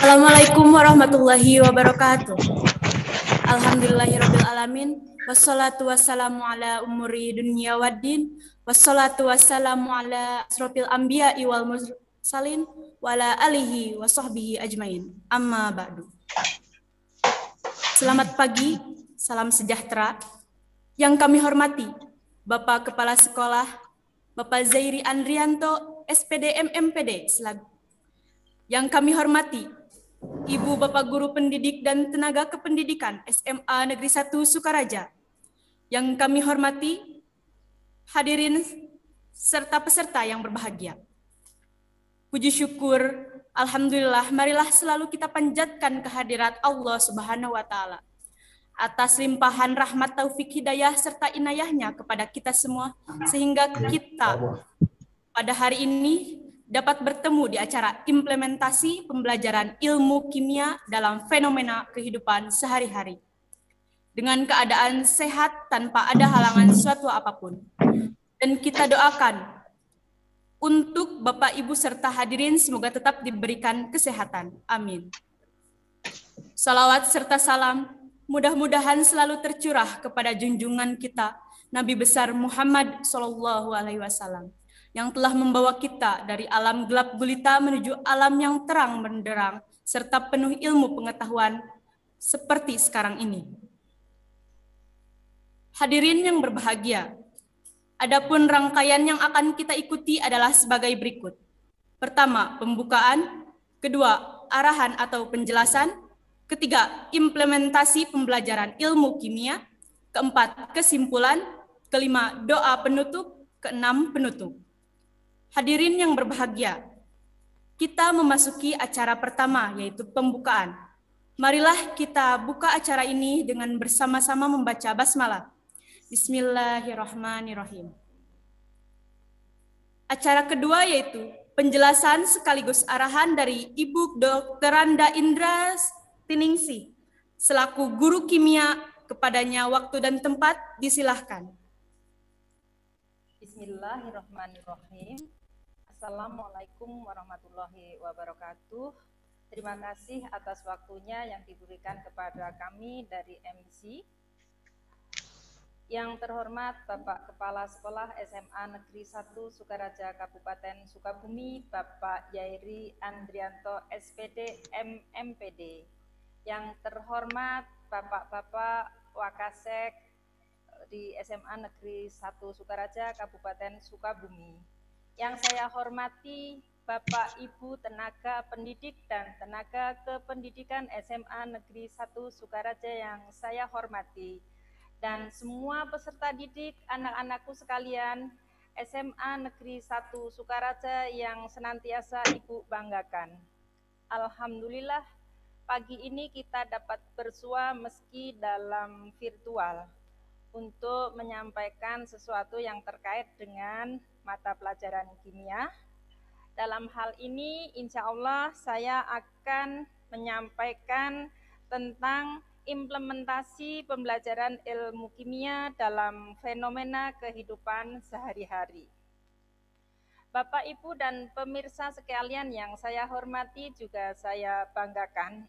Assalamualaikum warahmatullahi wabarakatuh. Alhamdulillahirabbil alamin. Wassalatu wassalamu ala umuri dunya waddin. Wassalatu wassalamu ala asrofil anbiya'i wal mursalin wa ala alihi wa sahbihi ajmain. Amma ba'du. Selamat pagi, salam sejahtera. Yang kami hormati Bapak Kepala Sekolah, Bapak Zairi Andrianto, SPD MMPD. Yang kami hormati Ibu Bapak Guru Pendidik dan Tenaga Kependidikan SMA Negeri 1 Sukaraja. Yang kami hormati hadirin serta peserta yang berbahagia. Puji syukur, alhamdulillah, marilah selalu kita panjatkan kehadirat Allah Subhanahu wa taala atas limpahan rahmat taufik hidayah serta inayahnya kepada kita semua sehingga kita pada hari ini dapat bertemu di acara implementasi pembelajaran ilmu kimia dalam fenomena kehidupan sehari-hari. Dengan keadaan sehat tanpa ada halangan suatu apapun. Dan kita doakan untuk Bapak, Ibu, serta hadirin semoga tetap diberikan kesehatan. Amin. Salawat serta salam mudah-mudahan selalu tercurah kepada junjungan kita, Nabi besar Muhammad SAW. Yang telah membawa kita dari alam gelap gulita menuju alam yang terang benderang, serta penuh ilmu pengetahuan seperti sekarang ini. Hadirin yang berbahagia, adapun rangkaian yang akan kita ikuti adalah sebagai berikut. Pertama, pembukaan. Kedua, arahan atau penjelasan. Ketiga, implementasi pembelajaran ilmu kimia. Keempat, kesimpulan. Kelima, doa penutup. Keenam, penutup. Hadirin yang berbahagia, kita memasuki acara pertama, yaitu pembukaan. Marilah kita buka acara ini dengan bersama-sama membaca basmalah. Bismillahirrahmanirrahim. Acara kedua yaitu penjelasan sekaligus arahan dari Ibu Dr. Randa Indra Tiningsih, selaku guru kimia. Kepadanya waktu dan tempat disilahkan. Bismillahirrahmanirrahim. Assalamualaikum warahmatullahi wabarakatuh. Terima kasih atas waktunya yang diberikan kepada kami dari MC. Yang terhormat Bapak Kepala Sekolah SMA Negeri 1 Sukaraja Kabupaten Sukabumi, Bapak Yairi Andrianto SPD MMPD. Yang terhormat Bapak-bapak Wakasek di SMA Negeri 1 Sukaraja Kabupaten Sukabumi. Yang saya hormati Bapak Ibu tenaga pendidik dan tenaga kependidikan SMA Negeri 1 Sukaraja yang saya hormati, dan semua peserta didik anak-anakku sekalian SMA Negeri 1 Sukaraja yang senantiasa Ibu banggakan. Alhamdulillah, pagi ini kita dapat bersua meski dalam virtual untuk menyampaikan sesuatu yang terkait dengan mata pelajaran kimia. Dalam hal ini, insya Allah saya akan menyampaikan tentang implementasi pembelajaran ilmu kimia dalam fenomena kehidupan sehari-hari. Bapak, Ibu, dan pemirsa sekalian yang saya hormati juga saya banggakan.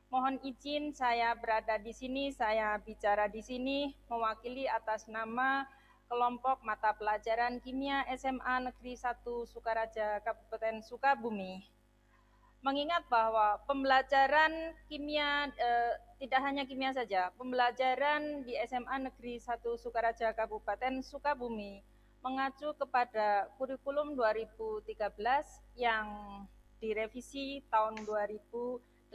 Mohon izin saya berada di sini, saya bicara di sini mewakili atas nama kelompok mata pelajaran kimia SMA Negeri 1 Sukaraja Kabupaten Sukabumi. Mengingat bahwa pembelajaran kimia tidak hanya kimia saja, pembelajaran di SMA Negeri 1 Sukaraja Kabupaten Sukabumi mengacu kepada kurikulum 2013 yang direvisi tahun 2018,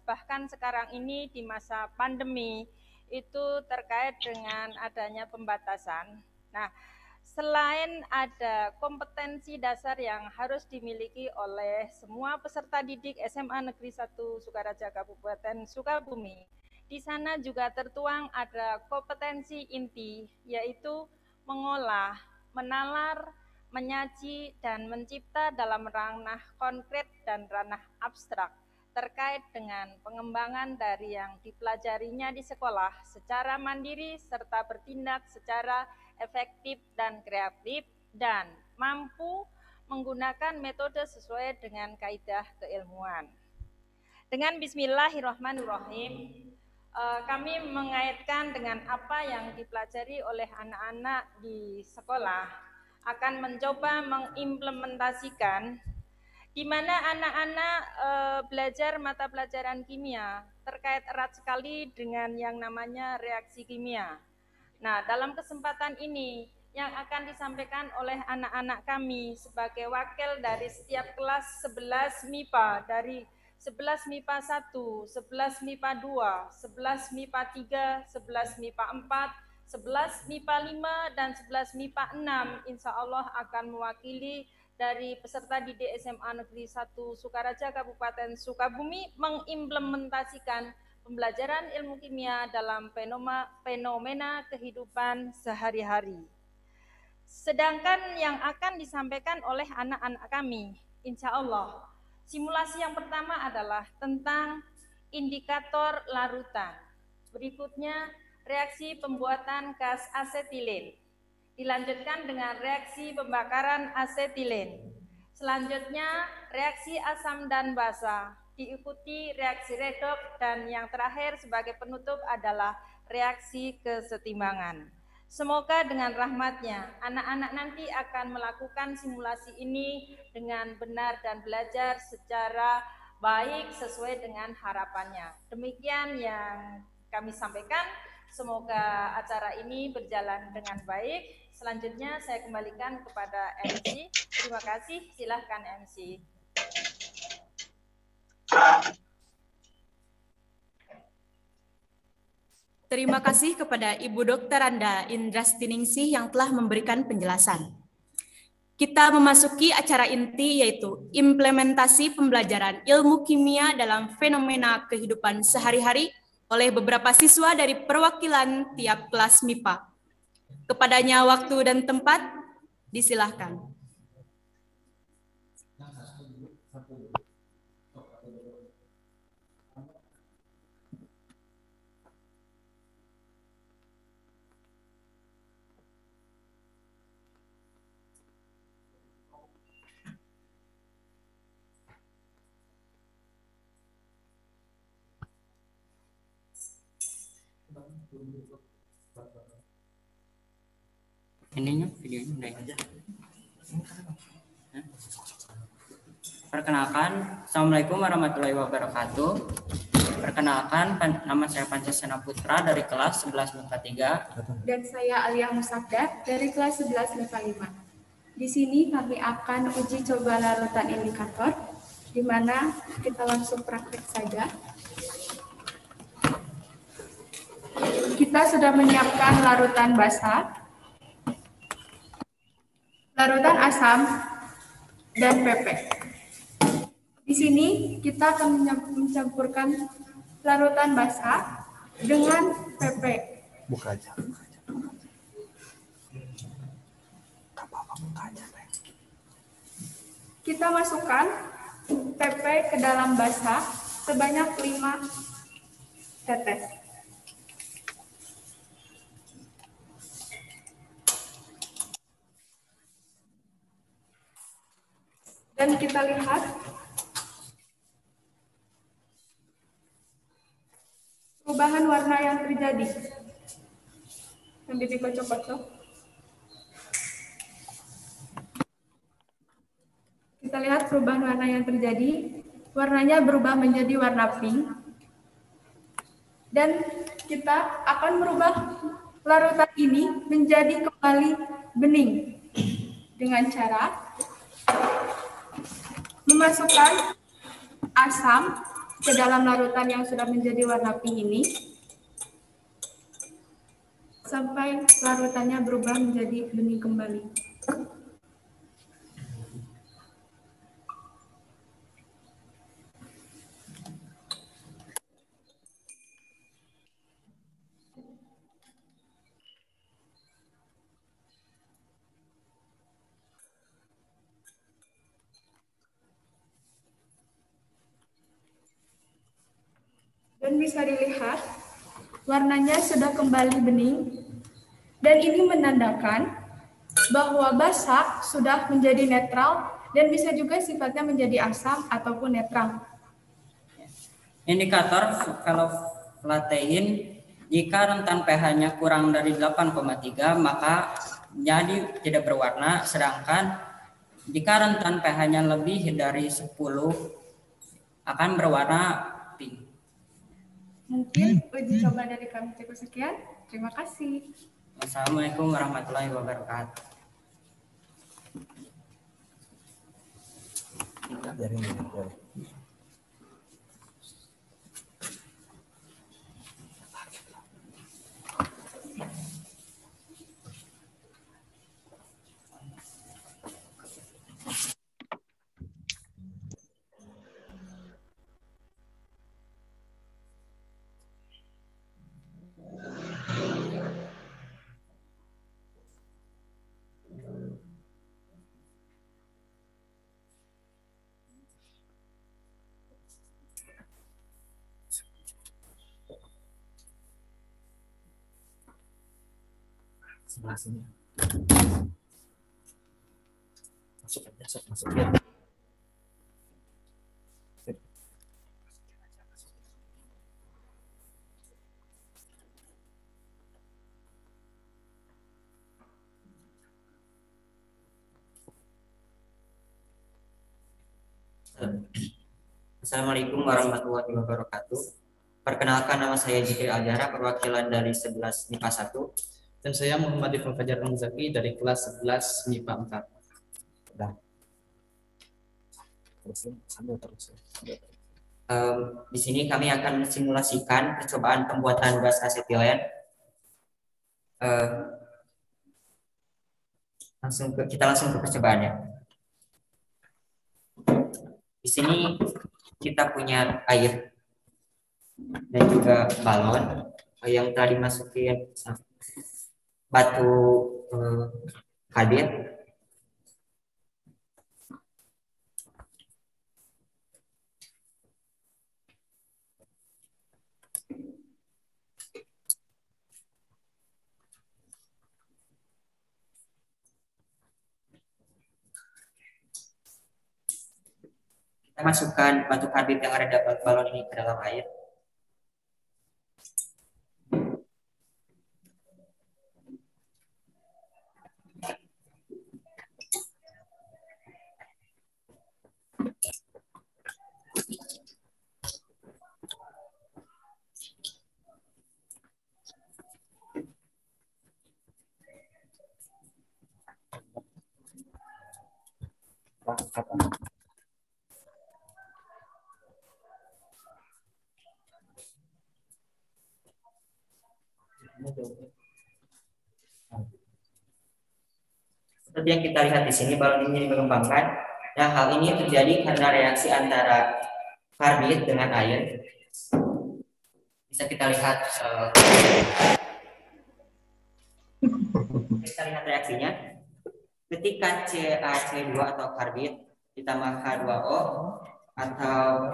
bahkan sekarang ini di masa pandemi itu terkait dengan adanya pembatasan. Nah, selain ada kompetensi dasar yang harus dimiliki oleh semua peserta didik SMA Negeri 1 Sukaraja Kabupaten Sukabumi, di sana juga tertuang ada kompetensi inti, yaitu mengolah, menalar, menyaji, dan mencipta dalam ranah konkret dan ranah abstrak terkait dengan pengembangan dari yang dipelajarinya di sekolah secara mandiri serta bertindak secara efektif dan kreatif dan mampu menggunakan metode sesuai dengan kaidah keilmuan. Dengan bismillahirrahmanirrahim, kami mengaitkan dengan apa yang dipelajari oleh anak-anak di sekolah, akan mencoba mengimplementasikan di mana anak-anak belajar mata pelajaran kimia terkait erat sekali dengan yang namanya reaksi kimia. Nah, dalam kesempatan ini yang akan disampaikan oleh anak-anak kami sebagai wakil dari setiap kelas 11 MIPA, dari 11 MIPA 1, 11 MIPA 2, 11 MIPA 3, 11 MIPA 4, 11 MIPA 5, dan 11 MIPA 6, insya Allah akan mewakili dari peserta didik SMA Negeri 1 Sukaraja Kabupaten Sukabumi mengimplementasikan pembelajaran ilmu kimia dalam fenomena kehidupan sehari-hari. Sedangkan yang akan disampaikan oleh anak-anak kami, insya Allah, simulasi yang pertama adalah tentang indikator larutan. Berikutnya, reaksi pembuatan gas asetilen. Dilanjutkan dengan reaksi pembakaran asetilen. Selanjutnya, reaksi asam dan basa. Diikuti reaksi redoks, dan yang terakhir sebagai penutup adalah reaksi kesetimbangan. Semoga dengan rahmatnya, anak-anak nanti akan melakukan simulasi ini dengan benar dan belajar secara baik sesuai dengan harapannya. Demikian yang kami sampaikan. Semoga acara ini berjalan dengan baik. Selanjutnya saya kembalikan kepada MC. Terima kasih, silahkan MC. Terima kasih kepada Ibu Dr. Anda Indrastiningsih yang telah memberikan penjelasan. Kita memasuki acara inti, yaitu implementasi pembelajaran ilmu kimia dalam fenomena kehidupan sehari-hari oleh beberapa siswa dari perwakilan tiap kelas MIPA. Kepadanya waktu dan tempat, disilahkan. Videonya udah aja. Perkenalkan, Assalamualaikum warahmatullahi wabarakatuh. Perkenalkan, nama saya Pancasena Putra dari kelas 11 MIPA 3. Dan saya Alia Musabda dari kelas 11 MIPA 5. Di sini kami akan uji coba larutan indikator, di mana kita langsung praktek saja. Kita sudah menyiapkan larutan basa, larutan asam, dan PP. Di sini kita akan mencampurkan larutan basa dengan PP. Buka aja. Kita masukkan PP ke dalam basa sebanyak 5 tetes. Dan kita lihat perubahan warna yang terjadi. Sambil dikocok-kocok. Kita lihat perubahan warna yang terjadi. Warnanya berubah menjadi warna pink. Dan kita akan merubah larutan ini menjadi kembali bening. Dengan cara memasukkan asam ke dalam larutan yang sudah menjadi warna pink ini sampai larutannya berubah menjadi bening kembali. Dan bisa dilihat, warnanya sudah kembali bening, dan ini menandakan bahwa basa sudah menjadi netral dan bisa juga sifatnya menjadi asam ataupun netral. Indikator kalau platein, jika rentan pH-nya kurang dari 8,3 maka jadi tidak berwarna, sedangkan jika rentan pH-nya lebih dari 10 akan berwarna pink. Mungkin uji coba dari kami cukup sekian. Terima kasih. Wassalamualaikum warahmatullahi wabarakatuh. Sebelah sini. Masuk ya. Assalamualaikum warahmatullahi wabarakatuh. Perkenalkan, nama saya Jibril Aljara, perwakilan dari 11 MIPA 1. Dan saya Muhammad Iful Fajar Ramzaki dari kelas 11 MIPA 4. Udah. Terus. Di sini kami akan simulasikan percobaan pembuatan gas asetilen. Kita langsung ke percobaannya. Di sini kita punya air dan juga balon yang telah dimasukin batu karbit. Kita masukkan batu karbit yang ada di balon ini ke dalam air. Seperti yang kita lihat di sini, balon ini mengembangkan. Nah, hal ini terjadi karena reaksi antara karbit dengan air. Bisa kita lihat, reaksinya. Ketika CaC2 atau karbit ditambah H2O atau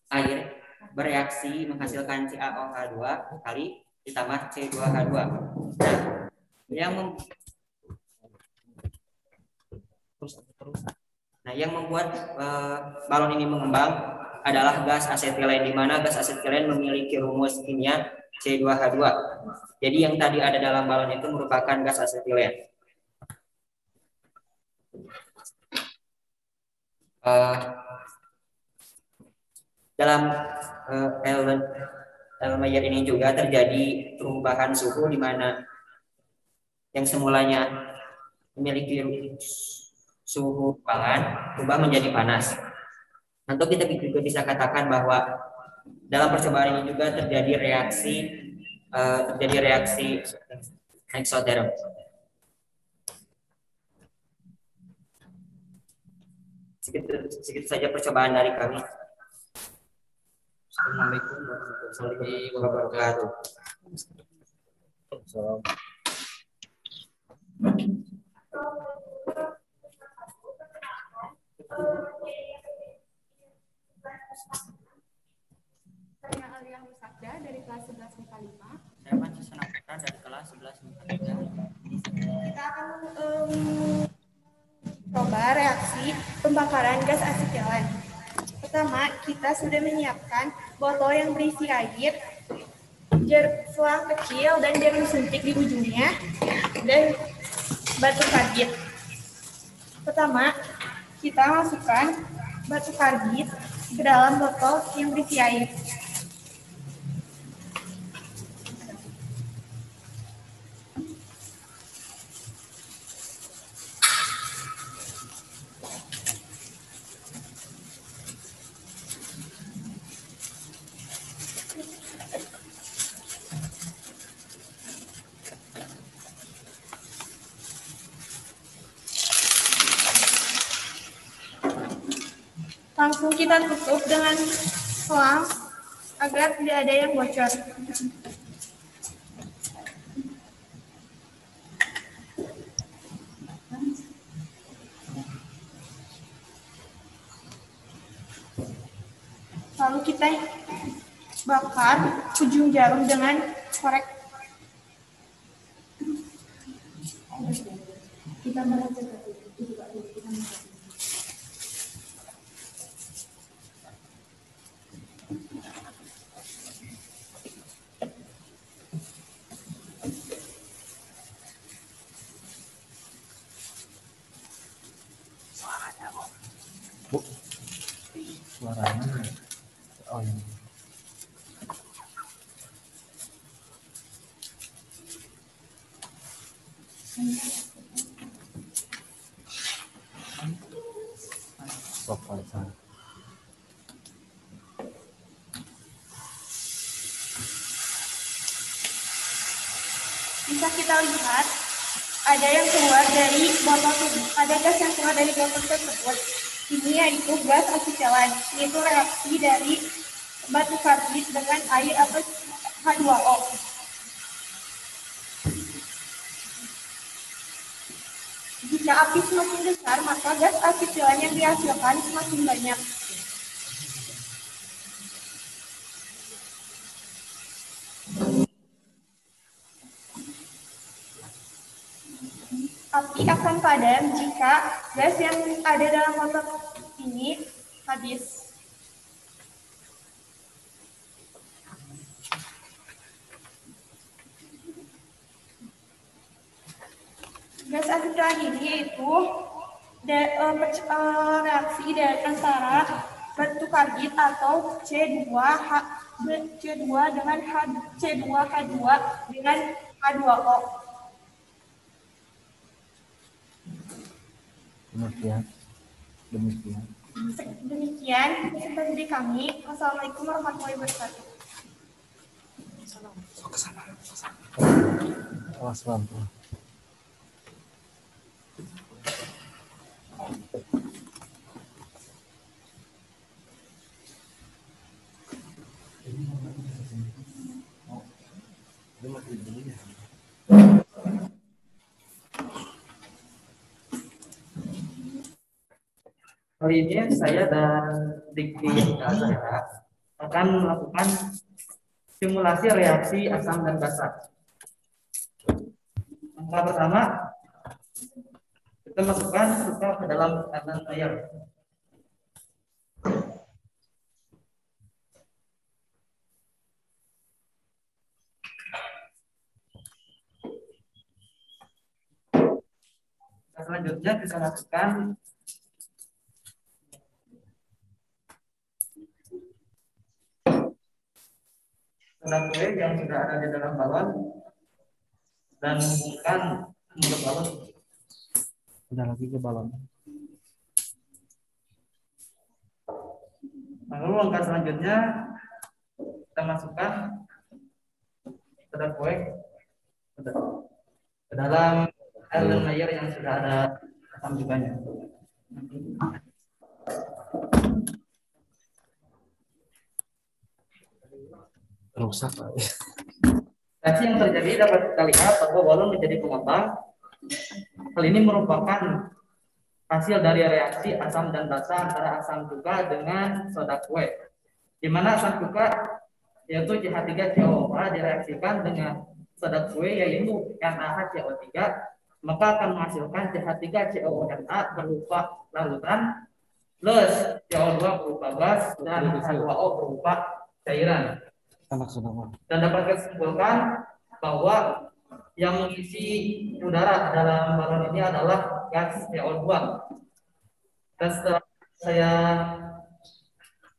air bereaksi menghasilkan CaOH2 kali ditambah C2H2. Nah, yang membuat balon ini mengembang adalah gas asetilen, di mana gas asetilen memiliki rumus kimia C2H2. Jadi yang tadi ada dalam balon itu merupakan gas asetilen. Dalam Erlenmeyer ini juga terjadi perubahan suhu, di mana yang semulanya memiliki suhu ruangan berubah menjadi panas. Untuk kita juga bisa katakan bahwa dalam percobaan ini juga terjadi reaksi eksoterm. Segitu saja percobaan dari kami. Assalamualaikum warahmatullahi wabarakatuh. Saya Alia Musabda dari kelas 11 MIPA 5. Saya Pancasena Putra dari kelas 11 MIPA 3. Kita akan coba reaksi pembakaran gas asetilen. Pertama, kita sudah menyiapkan botol yang berisi air, selang kecil dan jarum suntik di ujungnya, dan batu karbit. Pertama, kita masukkan batu karbit ke dalam botol yang berisi air. Langsung kita tutup dengan selang agar tidak ada yang bocor. Lalu kita bakar ujung jarum dengan korek. Kita Suaranya. Oh ini. Bisa kita lihat ada yang keluar dari botol tersebut, ada gas yang keluar dari botol tersebut. Ini yaitu gas asetilen, yaitu reaksi dari batu karbit dengan air atau H2O. Jika api semakin besar, maka gas asetilen yang dihasilkan semakin banyak. Api akan padam jika gas yang ada dalam botol ini habis. Gas asetilen ini yaitu reaksi dari antara batu karbit atau C2 dengan C2H2 dengan H2O. Demikian presentasi dari kami. Wassalamualaikum warahmatullahi wabarakatuh. Kali ini saya dan Diki Azhara akan melakukan simulasi reaksi asam dan basa. Langkah pertama, kita masukkan suka ke dalam tekanan air. Selanjutnya kita masukkan soda kue yang sudah ada di dalam balon dan hubungkan mulut balon. Udah lagi ke balon. Lalu langkah selanjutnya kita masukkan soda kue ke dalam air yang sudah ada asam juganya. Rusak. Reaksi yang terjadi dapat kita lihat bahwa balon menjadi pengembang. Hal ini merupakan hasil dari reaksi asam dan basa antara asam cuka dengan soda kue, di mana asam cuka yaitu CH3COOH direaksikan dengan soda kue yaitu NaHCO3, maka akan menghasilkan CH3COONA berupa larutan plus CO2 berupa gas dan H2O berupa cairan. Dan dapat kita simpulkan bahwa yang mengisi udara dalam balon ini adalah gas CO2. Dan setelah saya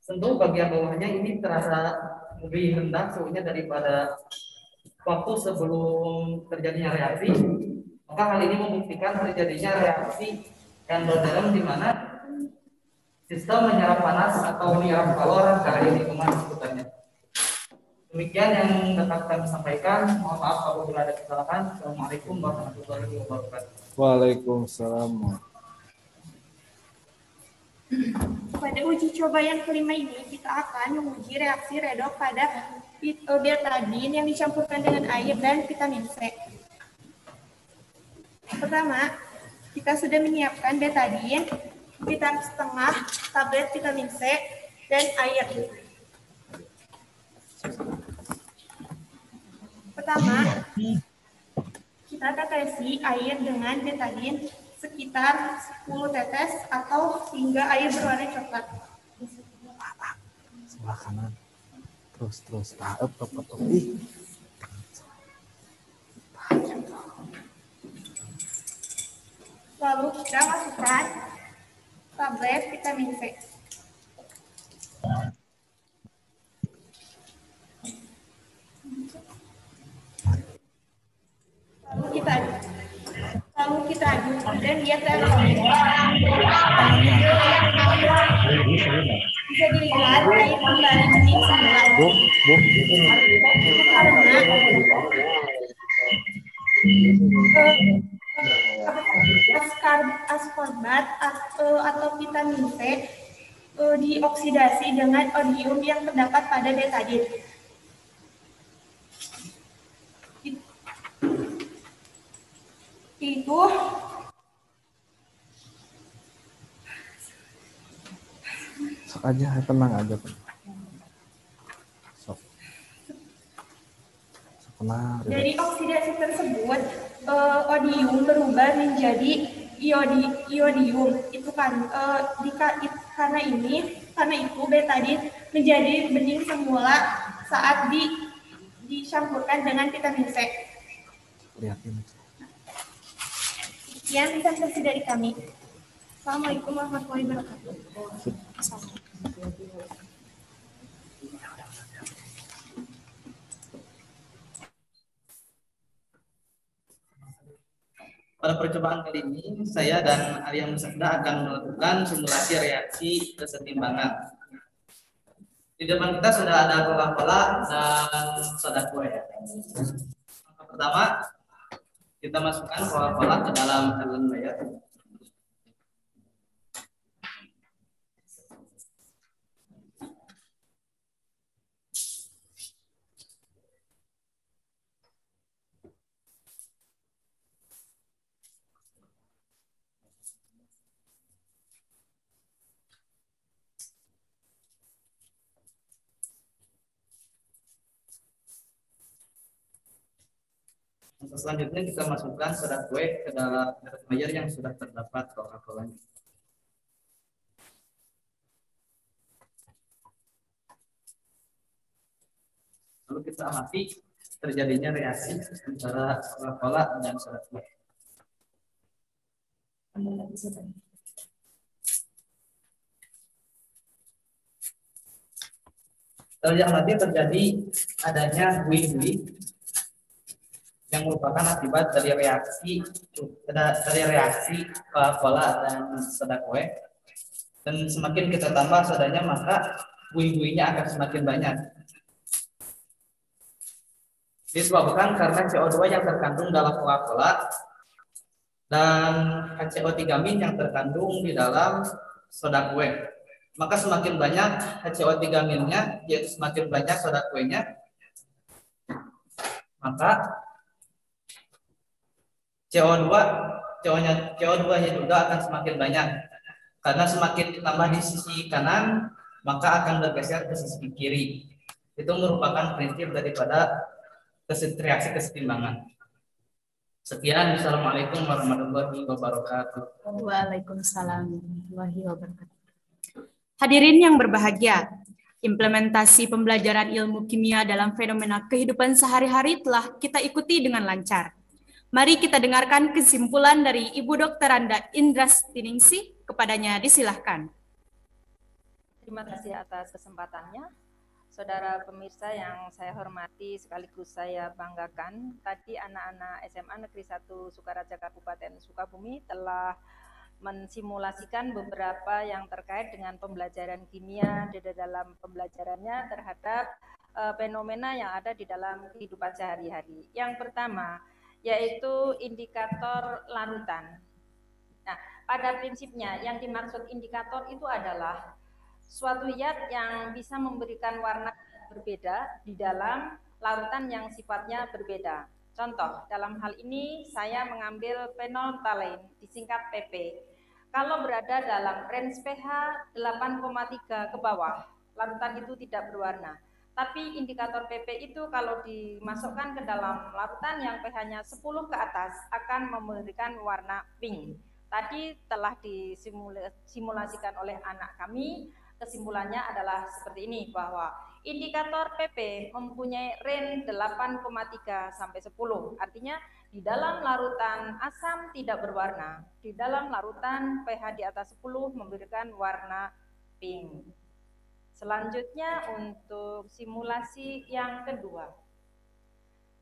sentuh bagian bawahnya, ini terasa lebih rendah suhunya daripada waktu sebelum terjadinya reaksi. Maka hal ini membuktikan terjadinya reaksi endoderm di mana sistem menyerap panas atau menyerap kalor, cara ini kemana sebutannya. Demikian yang dapat kami sampaikan. Mohon maaf apabila ada kesalahan. Assalamualaikum warahmatullahi wabarakatuh. Waalaikumsalam. Pada uji coba yang kelima ini, kita akan menguji reaksi redox pada betadine yang dicampurkan dengan air dan vitamin C. Pertama, kita sudah menyiapkan betadine, sekitar setengah tablet vitamin C, dan air. Pertama, kita tetesi air dengan betadine sekitar 10 tetes atau hingga air berwarna coklat. Sebelah kanan. Terus. Lalu kita masukkan tablet vitamin C. Lalu kita aduk dan lihat bisa dilihat air kembali bening semula. Karena askorbat atau vitamin C dioksidasi dengan odium yang terdapat pada betadine. Itu sok aja, tenang aja. Sok tenang. Dari oksidasi tersebut, odium berubah menjadi iodium. Itu kan karena itu betadine menjadi bening semula saat dicampurkan dengan vitamin C. Lihatin. Sekian presentasi dari kami. Assalamualaikum warahmatullahi wabarakatuh. Pada percobaan kali ini, saya dan Arya Musafda akan melakukan simulasi reaksi kesetimbangan. Di depan kita sudah ada Coca-Cola dan soda kue. Langkah pertama, kita masukkan Coca-Cola ke dalam galon bayar. Selanjutnya kita masukkan soda kue ke dalam galon bayar yang sudah terdapat Coca-Colanya. Lalu kita amati terjadinya reaksi antara Coca-Cola dan soda kue. Nanti terjadi adanya buih-buih yang merupakan akibat dari reaksi Coca-Cola dan soda kue. Dan semakin kita tambah sodanya, maka buih-buihnya akan semakin banyak. Disebabkan karena CO2 yang terkandung dalam Coca-Cola dan HCO3- yang terkandung di dalam soda kue. Maka semakin banyak HCO3-nya, yaitu semakin banyak soda kuenya, maka CO2-nya juga akan semakin banyak. Karena semakin ditambah di sisi kanan, maka akan bergeser ke sisi kiri. Itu merupakan prinsip daripada reaksi kesetimbangan. Sekian, Assalamualaikum warahmatullahi wabarakatuh. Waalaikumsalam warahmatullahi wabarakatuh. Hadirin yang berbahagia, implementasi pembelajaran ilmu kimia dalam fenomena kehidupan sehari-hari telah kita ikuti dengan lancar. Mari kita dengarkan kesimpulan dari Ibu Dr. Randa Indrastiningsih. Kepadanya disilahkan. Terima kasih atas kesempatannya. Saudara pemirsa yang saya hormati sekaligus saya banggakan, tadi anak-anak SMA Negeri 1 Sukaraja Kabupaten Sukabumi telah mensimulasikan beberapa yang terkait dengan pembelajaran kimia di dalam pembelajarannya terhadap fenomena yang ada di dalam kehidupan sehari-hari. Yang pertama yaitu indikator larutan. Nah, pada prinsipnya yang dimaksud indikator itu adalah suatu zat yang bisa memberikan warna berbeda di dalam larutan yang sifatnya berbeda. Contoh, dalam hal ini saya mengambil phenolphthalein, disingkat PP. Kalau berada dalam range pH 8,3 ke bawah, larutan itu tidak berwarna. Tapi indikator PP itu kalau dimasukkan ke dalam larutan yang pH-nya 10 ke atas akan memberikan warna pink. Tadi telah disimulasikan oleh anak kami, kesimpulannya adalah seperti ini, bahwa indikator PP mempunyai range 8,3 sampai 10. Artinya di dalam larutan asam tidak berwarna, di dalam larutan pH di atas 10 memberikan warna pink. Selanjutnya untuk simulasi yang kedua.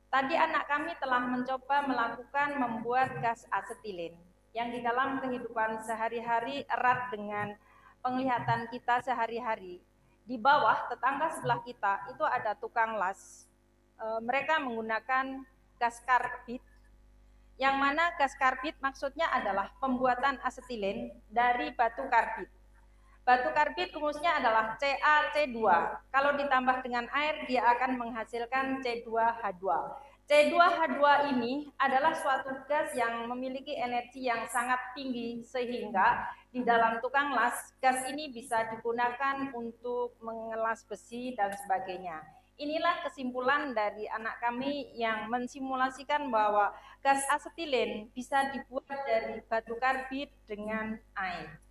Tadi anak kami telah mencoba melakukan membuat gas asetilen yang di dalam kehidupan sehari-hari erat dengan penglihatan kita sehari-hari. Di bawah tetangga sebelah kita itu ada tukang las. Mereka menggunakan gas karbit, yang mana gas karbit maksudnya adalah pembuatan asetilen dari batu karbit. Batu karbit rumusnya adalah CaC2. Kalau ditambah dengan air, dia akan menghasilkan C2H2. C2H2 ini adalah suatu gas yang memiliki energi yang sangat tinggi, sehingga di dalam tukang las, gas ini bisa digunakan untuk mengelas besi dan sebagainya. Inilah kesimpulan dari anak kami yang mensimulasikan bahwa gas asetilen bisa dibuat dari batu karbit dengan air.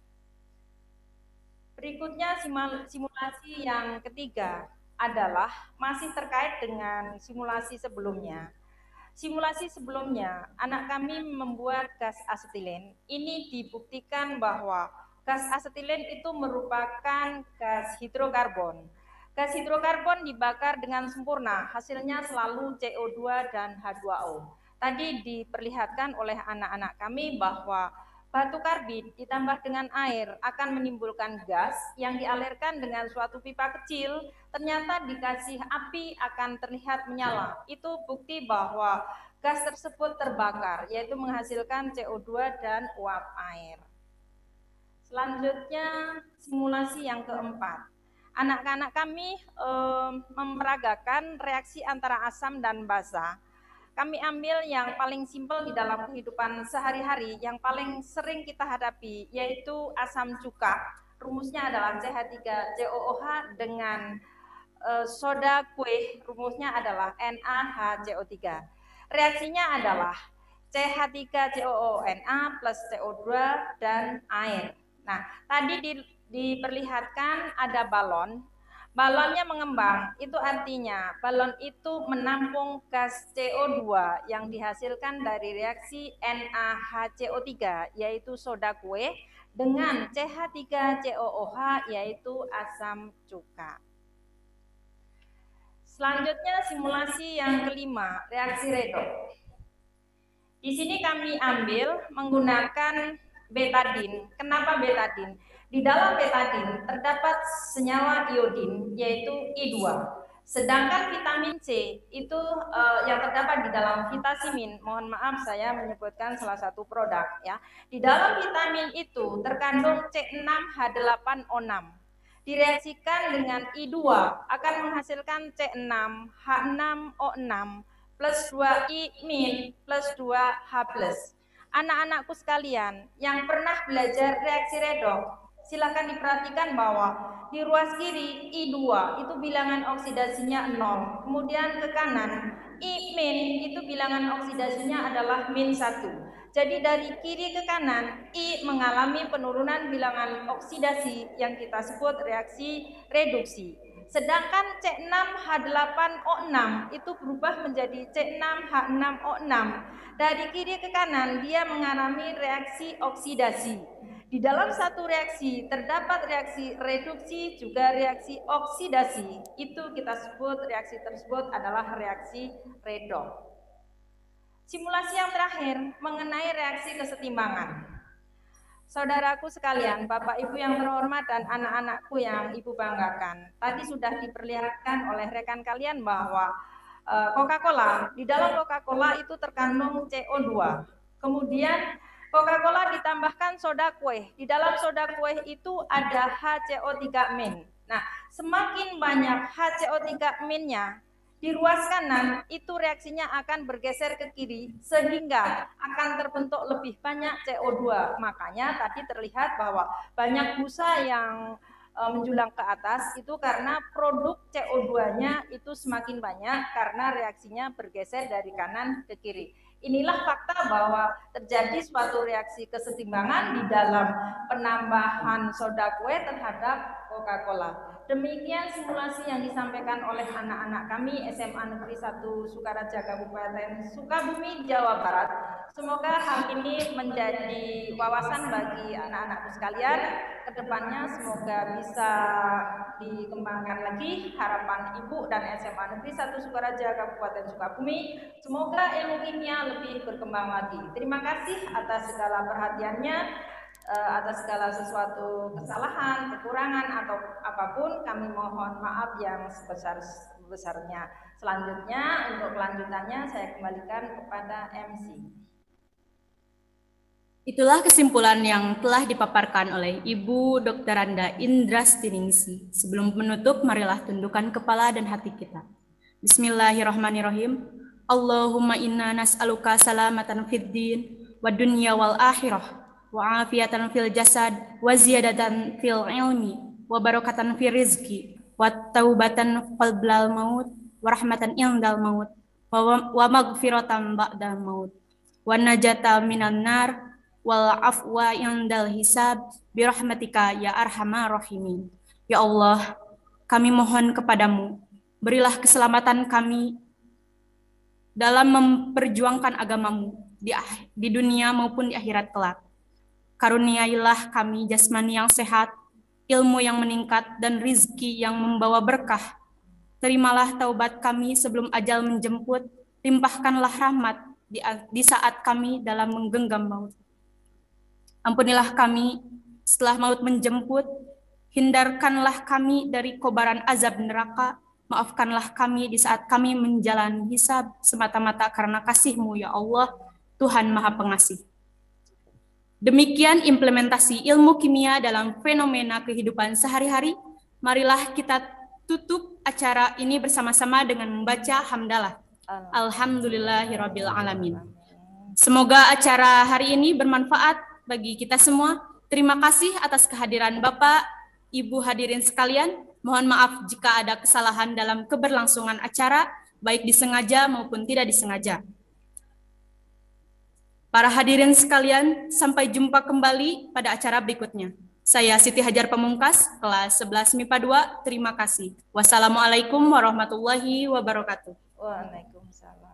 Berikutnya simulasi yang ketiga adalah masih terkait dengan simulasi sebelumnya. Simulasi sebelumnya, anak kami membuat gas asetilen. Ini dibuktikan bahwa gas asetilen itu merupakan gas hidrokarbon. Gas hidrokarbon dibakar dengan sempurna, hasilnya selalu CO2 dan H2O. Tadi diperlihatkan oleh anak-anak kami bahwa batu karbit ditambah dengan air akan menimbulkan gas yang dialirkan dengan suatu pipa kecil, ternyata dikasih api akan terlihat menyala. Itu bukti bahwa gas tersebut terbakar, yaitu menghasilkan CO2 dan uap air. Selanjutnya simulasi yang keempat. Anak-anak kami memperagakan reaksi antara asam dan basa. Kami ambil yang paling simpel di dalam kehidupan sehari-hari, yang paling sering kita hadapi, yaitu asam cuka. Rumusnya adalah CH3COOH dengan soda kue, rumusnya adalah NaHCO3. Reaksinya adalah CH3COONa plus CO2 dan air. Nah, tadi diperlihatkan ada balon. Balonnya mengembang, itu artinya balon itu menampung gas CO2 yang dihasilkan dari reaksi NaHCO3, yaitu soda kue, dengan CH3COOH, yaitu asam cuka. Selanjutnya simulasi yang kelima, reaksi redoks. Di sini kami ambil menggunakan betadin. Kenapa betadin? Di dalam betadin terdapat senyawa iodin, yaitu I2. Sedangkan vitamin C itu yang terdapat di dalam vitasimin. Mohon maaf saya menyebutkan salah satu produk ya. Di dalam vitamin itu terkandung C6H8O6. Direaksikan dengan I2 akan menghasilkan C6H6O6 plus 2I- plus 2H+. Anak-anakku sekalian yang pernah belajar reaksi redoks, silakan diperhatikan bahwa di ruas kiri I2 itu bilangan oksidasinya 0. Kemudian ke kanan I- itu bilangan oksidasinya adalah -1. Jadi dari kiri ke kanan, I mengalami penurunan bilangan oksidasi yang kita sebut reaksi reduksi. Sedangkan C6H8O6 itu berubah menjadi C6H6O6. Dari kiri ke kanan dia mengalami reaksi oksidasi. Di dalam satu reaksi terdapat reaksi reduksi juga reaksi oksidasi. Itu kita sebut reaksi tersebut adalah reaksi redox. Simulasi yang terakhir mengenai reaksi kesetimbangan. Saudaraku sekalian, Bapak Ibu yang terhormat dan anak-anakku yang Ibu banggakan, tadi sudah diperlihatkan oleh rekan kalian bahwa Coca-Cola, di dalam Coca-Cola itu terkandung CO2. Kemudian Coca-Cola ditambahkan soda kue. Di dalam soda kue itu ada HCO3-. Nah, semakin banyak HCO3-nya di ruas kanan, itu reaksinya akan bergeser ke kiri sehingga akan terbentuk lebih banyak CO2. Makanya tadi terlihat bahwa banyak busa yang menjulang ke atas itu karena produk CO2-nya itu semakin banyak karena reaksinya bergeser dari kanan ke kiri. Inilah fakta bahwa terjadi suatu reaksi kesetimbangan di dalam penambahan soda kue terhadap Coca-Cola. Demikian simulasi yang disampaikan oleh anak-anak kami SMA Negeri 1 Sukaraja Kabupaten Sukabumi, Jawa Barat. Semoga hal ini menjadi wawasan bagi anak-anakku sekalian. Kedepannya semoga bisa dikembangkan lagi harapan Ibu dan SMA Negeri 1 Sukaraja Kabupaten Sukabumi. Semoga ilmu kimia lebih berkembang lagi. Terima kasih atas segala perhatiannya. Atas segala sesuatu kesalahan, kekurangan atau apapun kami mohon maaf yang sebesar-besarnya. Selanjutnya untuk kelanjutannya saya kembalikan kepada MC. Itulah kesimpulan yang telah dipaparkan oleh Ibu Dr. Randa Indrastiningsi. Sebelum menutup, marilah tundukkan kepala dan hati kita. Bismillahirrahmanirrahim. Allahumma inna nas'aluka salamatan fid din wa dunya wal akhirah. Wa afiatan fil jasad, wa ziyadatan fil ilmi, wa barakatan fil rizki, wa taubatan qalblal maut, wa rahmatan indal maut, wa magfiratan ba'dal maut, wa najata minan nar, wal afwa indal hisab, birahmatika ya arhamar rahimin. Ya Allah, kami mohon kepadamu, berilah keselamatan kami dalam memperjuangkan agamamu di dunia maupun di akhirat kelak. Karuniailah kami jasmani yang sehat, ilmu yang meningkat, dan rizki yang membawa berkah. Terimalah taubat kami sebelum ajal menjemput, limpahkanlah rahmat di saat kami dalam menggenggam maut. Ampunilah kami setelah maut menjemput, hindarkanlah kami dari kobaran azab neraka, maafkanlah kami di saat kami menjalani hisab semata-mata karena kasih-Mu ya Allah, Tuhan Maha Pengasih. Demikian implementasi ilmu kimia dalam fenomena kehidupan sehari-hari. Marilah kita tutup acara ini bersama-sama dengan membaca hamdalah. Alhamdulillahirabbil alamin. Semoga acara hari ini bermanfaat bagi kita semua. Terima kasih atas kehadiran Bapak, Ibu hadirin sekalian. Mohon maaf jika ada kesalahan dalam keberlangsungan acara, baik disengaja maupun tidak disengaja. Para hadirin sekalian, sampai jumpa kembali pada acara berikutnya. Saya Siti Hajar Pamungkas, kelas 11 MIPA 2. Terima kasih. Wassalamualaikum warahmatullahi wabarakatuh. Waalaikumsalam.